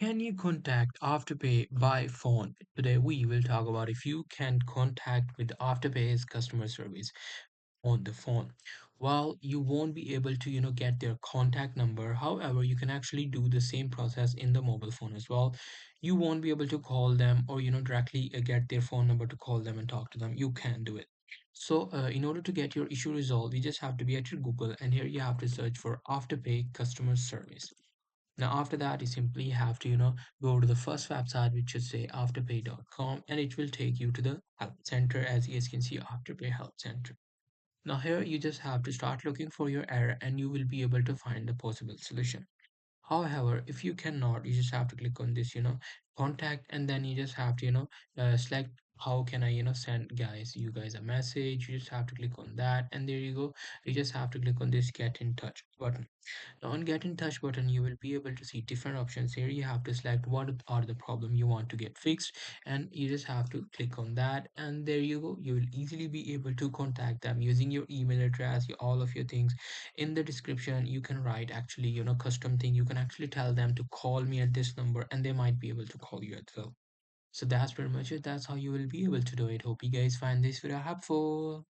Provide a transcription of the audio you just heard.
Can you contact Afterpay by phone? Today we will talk about if you can contact with Afterpay's customer service on the phone. Well, you won't be able to, get their contact number. However, you can actually do the same process in the mobile phone as well. You won't be able to call them or, directly get their phone number to call them and talk to them. You can do it. So, in order to get your issue resolved, you just have to be at your Google, and here you have to search for Afterpay customer service. Now, after that, you simply have to, go to the first website, which should say afterpay.com, and it will take you to the help center. As you guys can see, Afterpay Help Center. Now, here you just have to start looking for your error and you will be able to find the possible solution. However, if you cannot, you just have to click on this, contact, and then you just have to, select how can I, send you guys a message. You just have to click on that, and there you go. You just have to click on this get in touch button. Now on get in touch button, you will be able to see different options here. You have to select what are the problem you want to get fixed, and you just have to click on that, and there you go. You will easily be able to contact them using your email address, all of your things. In the description, you can write actually, custom thing. You can actually tell them to call me at this number, and they might be able to call you as well. So that's pretty much it. That's how you will be able to do it. Hope you guys find this video helpful.